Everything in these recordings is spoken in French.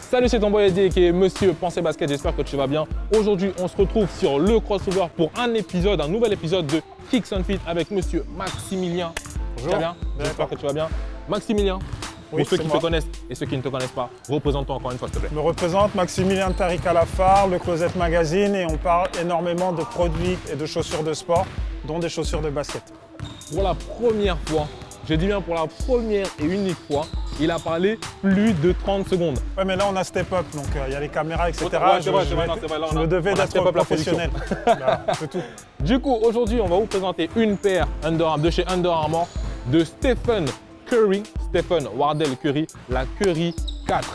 Salut, c'est ton boy Eddie qui est Monsieur Pensée Basket, j'espère que tu vas bien. Aujourd'hui, on se retrouve sur le crossover pour un nouvel épisode de Kicks and Fit avec Monsieur Maximilien. Bonjour. Tu vas bien? J'espère que tu vas bien. Maximilien, oui, pour ceux qui te connaissent et ceux qui ne te connaissent pas, représente-toi encore une fois, s'il te plaît. Je me représente Maximilien Tariq Alafar, le Closet Magazine, et on parle énormément de produits et de chaussures de sport, dont des chaussures de basket. Pour la première fois, je dis bien pour la première et unique fois, il a parlé plus de 30 secondes. Ouais, mais là, on a step up, donc il y a les caméras, etc. Ouais, je me devais d'être step up la professionnel. C'est tout. Du coup, aujourd'hui, on va vous présenter une paire de chez Under Armour de Stephen Wardell Curry, la Curry 4.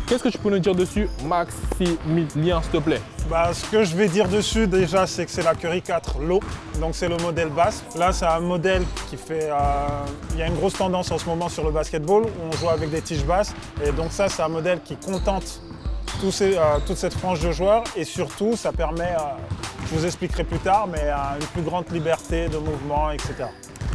Qu'est-ce que tu peux nous dire dessus, Maximilien, s'il te plaît? Ce que je vais dire dessus déjà, c'est que c'est la Curry 4 Low, donc c'est le modèle basse. Là, c'est un modèle qui fait... il y a une grosse tendance en ce moment sur le basketball, où on joue avec des tiges basses. Et donc ça, c'est un modèle qui contente toute cette frange de joueurs. Et surtout, ça permet, je vous expliquerai plus tard, mais une plus grande liberté de mouvement, etc.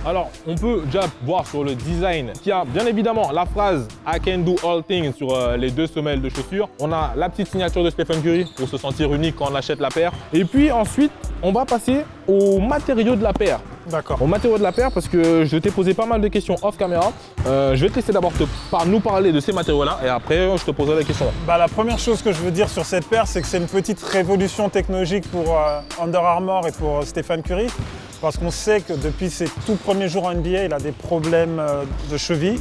Alors, on peut déjà voir sur le design qu'il y a bien évidemment la phrase « I can do all things » sur les deux semelles de chaussures. On a la petite signature de Stephen Curry pour se sentir unique quand on achète la paire. Et puis ensuite, on va passer aux matériaux de la paire. D'accord. Aux matériaux de la paire parce que je t'ai posé pas mal de questions off caméra. Je vais te laisser d'abord nous parler de ces matériaux-là et après, je te poserai les questions. La première chose que je veux dire sur cette paire, c'est que c'est une petite révolution technologique pour Under Armour et pour Stephen Curry. Parce qu'on sait que depuis ses tout premiers jours en NBA, il a des problèmes de cheville.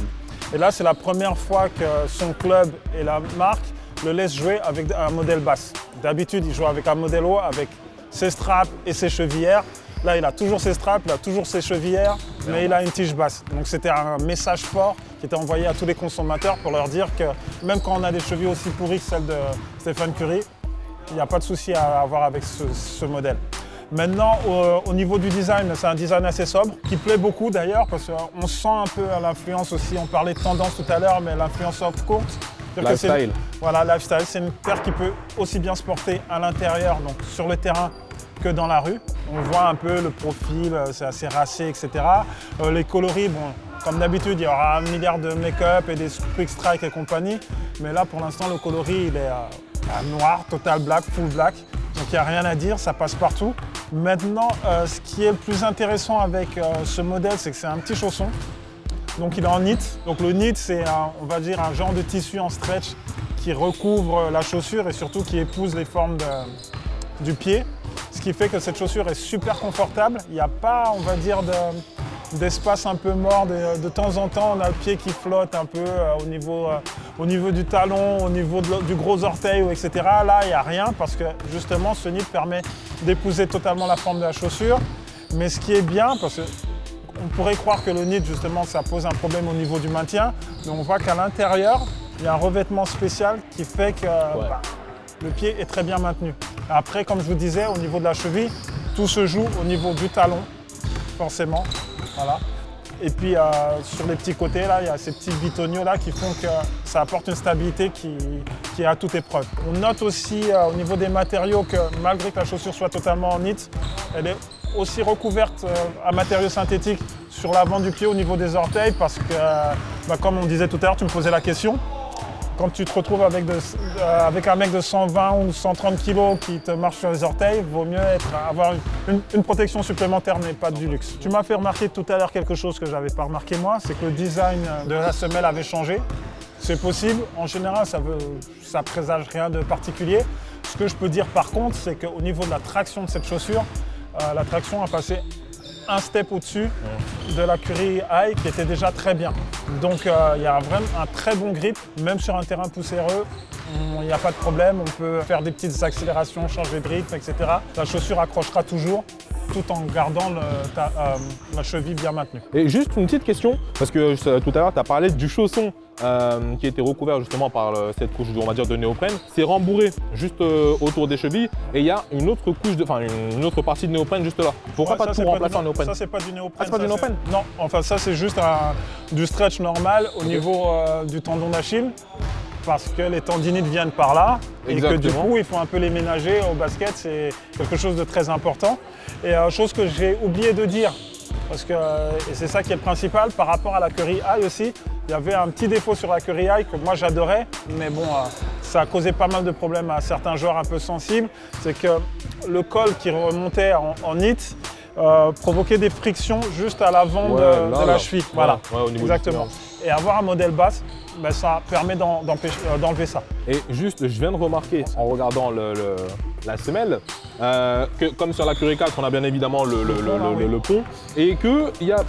Et là, c'est la première fois que son club et la marque le laissent jouer avec un modèle basse. D'habitude, il joue avec un modèle haut, avec ses straps et ses chevillères. Là, il a toujours ses straps, il a toujours ses chevillères, mais il a une tige basse. Donc c'était un message fort qui était envoyé à tous les consommateurs pour leur dire que même quand on a des chevilles aussi pourries que celles de Stephen Curry, il n'y a pas de souci à avoir avec ce modèle. Maintenant, au niveau du design, c'est un design assez sobre, qui plaît beaucoup d'ailleurs, parce qu'on sent un peu l'influence aussi, on parlait de tendance tout à l'heure, mais l'influence off-court. Lifestyle. Voilà, lifestyle. C'est une paire qui peut aussi bien se porter à l'intérieur, donc sur le terrain, que dans la rue. On voit un peu le profil, c'est assez racé, etc. Les coloris, bon, comme d'habitude, il y aura 1 milliard de make-up et des quick strike et compagnie, mais là, pour l'instant, le coloris, il est noir, total black, full black. Donc il n'y a rien à dire, ça passe partout. Maintenant, ce qui est le plus intéressant avec ce modèle, c'est que c'est un petit chausson. Donc il est en knit. Donc le knit, c'est on va dire un genre de tissu en stretch qui recouvre la chaussure et surtout qui épouse les formes du pied. Ce qui fait que cette chaussure est super confortable. Il n'y a pas, on va dire, d'espace un peu mort. De temps en temps, on a le pied qui flotte un peu au niveau du talon, au niveau du gros orteil, etc. Là, il n'y a rien parce que justement, ce knit permet d'épouser totalement la forme de la chaussure. Mais ce qui est bien, parce qu'on pourrait croire que le knit, justement, ça pose un problème au niveau du maintien, mais on voit qu'à l'intérieur, il y a un revêtement spécial qui fait que le pied est très bien maintenu. Après, comme je vous disais, au niveau de la cheville, tout se joue au niveau du talon, forcément. Voilà. Et puis sur les petits côtés, là, il y a ces petits bitonniaux là qui font que ça apporte une stabilité qui est à toute épreuve. On note aussi au niveau des matériaux que malgré que la chaussure soit totalement en knit, elle est aussi recouverte à matériaux synthétiques sur l'avant du pied au niveau des orteils parce que, comme on disait tout à l'heure, tu me posais la question. Quand tu te retrouves avec un mec de 120 ou 130 kg qui te marche sur les orteils, il vaut mieux avoir une protection supplémentaire, mais pas du luxe. Tu m'as fait remarquer tout à l'heure quelque chose que je n'avais pas remarqué moi, c'est que le design de la semelle avait changé. C'est possible, en général, ça présage rien de particulier. Ce que je peux dire par contre, c'est qu'au niveau de la traction de cette chaussure, la traction a passé un step au-dessus de la Curry High qui était déjà très bien. Donc il y a vraiment un très bon grip, même sur un terrain poussiéreux, il n'y a pas de problème, on peut faire des petites accélérations, changer de rythme, etc. La chaussure accrochera toujours tout en gardant la cheville bien maintenue. Et juste une petite question, parce que tout à l'heure tu as parlé du chausson qui était recouvert justement par cette couche, on va dire, de néoprène. C'est rembourré juste autour des chevilles et il y a une autre couche, une autre partie de néoprène juste là. Pourquoi pas tout remplacer en néoprène? Ça c'est pas du néoprène. Ah, c'est pas du néoprène? Non, enfin ça c'est juste du stretch normal au niveau du tendon d'Achille. parce que les tendinites viennent par là et que du coup il faut un peu les ménager au basket, c'est quelque chose de très important. Et chose que j'ai oublié de dire, parce que et c'est ça qui est le principal, par rapport à la Curry High aussi, il y avait un petit défaut sur la Curry High que moi j'adorais, mais bon, ça a causé pas mal de problèmes à certains joueurs un peu sensibles, c'est que le col qui remontait en hit provoquait des frictions juste à l'avant de la cheville. Voilà, au niveau exactement. Et avoir un modèle basse, ben, ça permet d'enlever ça. Et juste, je viens de remarquer en regardant la semelle, que comme sur la Curry 4, on a bien évidemment le pont, et qu'il y a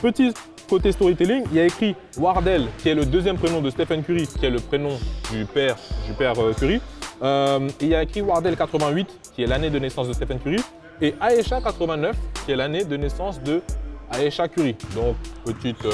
petit côté storytelling, il y a écrit Wardell, qui est le deuxième prénom de Stephen Curry, qui est le prénom du père Curry. Et il y a écrit Wardell 88, qui est l'année de naissance de Stephen Curry, et Aisha 89, qui est l'année de naissance de Aisha Curry. Donc, petite...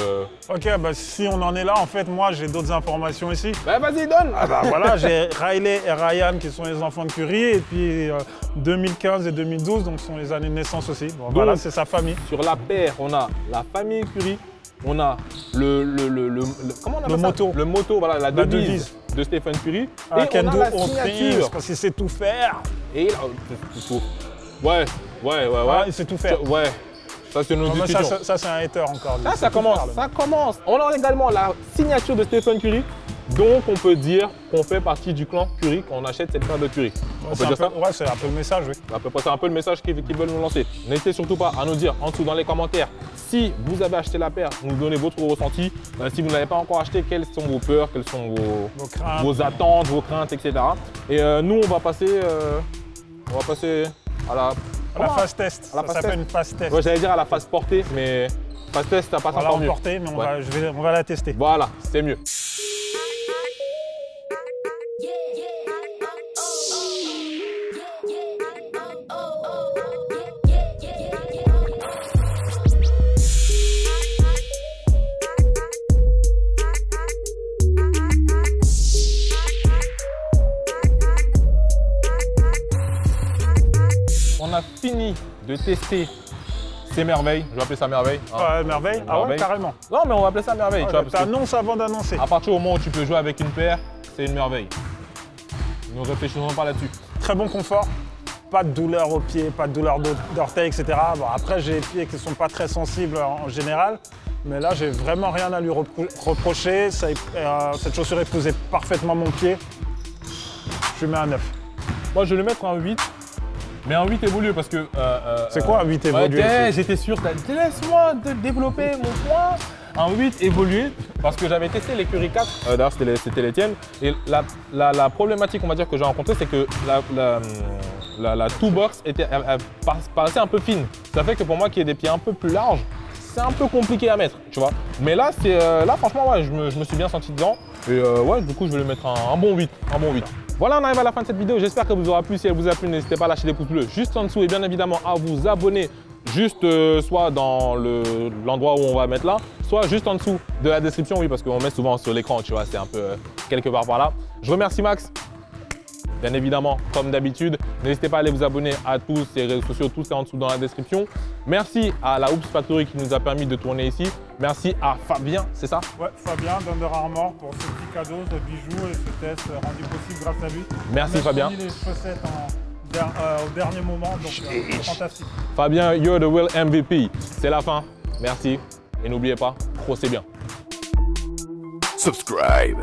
Ok, bah, si on en est là, en fait, moi, j'ai d'autres informations ici. Bah, vas-y, donne. Ah bah voilà, j'ai Riley et Ryan qui sont les enfants de Curry, et puis 2015 et 2012, donc sont les années de naissance aussi. Bon, donc, voilà, c'est sa famille. Sur la paire, on a la famille Curry, on a comment on appelle ça? Moto. Le moto, voilà, la devise de Stephen Curry. Et on a la signature. Parce qu'il sait tout faire. Et là, ouais. Il sait tout faire. Ouais. Ça, c'est nos discussions. Ça c'est un hater encore. Ça commence. On a également la signature de Stephen Curry. Donc, on peut dire qu'on fait partie du clan Curry quand on achète cette paire de Curry. On peut dire ça? Ouais, c'est un peu le message, oui. À peu près, c'est un peu le message qu'ils veulent nous lancer. N'hésitez surtout pas à nous dire en dessous dans les commentaires si vous avez acheté la paire, nous donner votre ressenti. Si vous n'avez pas encore acheté, quelles sont vos peurs, quelles sont vos attentes, vos craintes, etc. Et nous, on va passer à la phase test. Ça s'appelle une phase test. Ouais, j'allais dire à la phase portée, mais phase test, ça passe encore mieux. Portée, mais on va la tester. Voilà, c'est mieux. On a fini de tester ces merveilles. Je vais appeler ça merveille. Hein. Merveille? Ah ouais, carrément. Non, mais on va appeler ça merveille. Tu annonces avant d'annoncer. À partir du moment où tu peux jouer avec une paire, c'est une merveille. Ne réfléchissons pas là-dessus. Très bon confort. Pas de douleur aux pieds, pas de douleur d'orteils, etc. Bon, après, j'ai les pieds qui ne sont pas très sensibles en général. Mais là, j'ai vraiment rien à lui reprocher. Cette chaussure épousait parfaitement mon pied. Je lui mets un 9. Moi, je vais lui mettre un 8. Mais un 8 évolué parce que... c'est quoi un 8 évolué? J'étais sûr. Laisse-moi développer mon point. Un 8 évolué parce que j'avais testé les Curry 4. D'ailleurs, c'était les tiennes. Et la problématique, on va dire, que j'ai rencontrée, c'est que la toolbox paraissait un peu fine. Ça fait que pour moi qui ai des pieds un peu plus larges, c'est un peu compliqué à mettre, tu vois. Mais là, franchement, ouais, je me suis bien senti dedans. Et ouais, du coup, je vais lui mettre un bon 8. Voilà, on arrive à la fin de cette vidéo. J'espère qu'elle vous aura plu. Si elle vous a plu, n'hésitez pas à lâcher des pouces bleus juste en dessous et bien évidemment à vous abonner juste soit dans l'endroit où on va mettre là, soit juste en dessous de la description, oui, parce qu'on met souvent sur l'écran, tu vois, c'est un peu quelque part par là. Je remercie Max. Bien évidemment, comme d'habitude, n'hésitez pas à aller vous abonner à tous ces réseaux sociaux, tout ça en dessous dans la description. Merci à la Hoops Factory qui nous a permis de tourner ici. Merci à Fabien, c'est ça? Ouais, Fabien d'Under Armour pour ce petit cadeau de bijoux et ce test rendu possible grâce à lui. Merci Fabien. On a les chaussettes au dernier moment, donc c'est fantastique. Fabien, you're the real MVP. C'est la fin. Merci. Et n'oubliez pas, crossez bien. Subscribe.